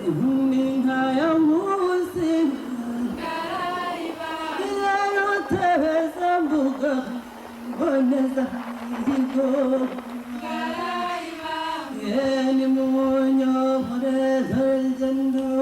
Ningaya musim Yaro tevesa buga Boneza higo Yeni munyo hore dhar jandu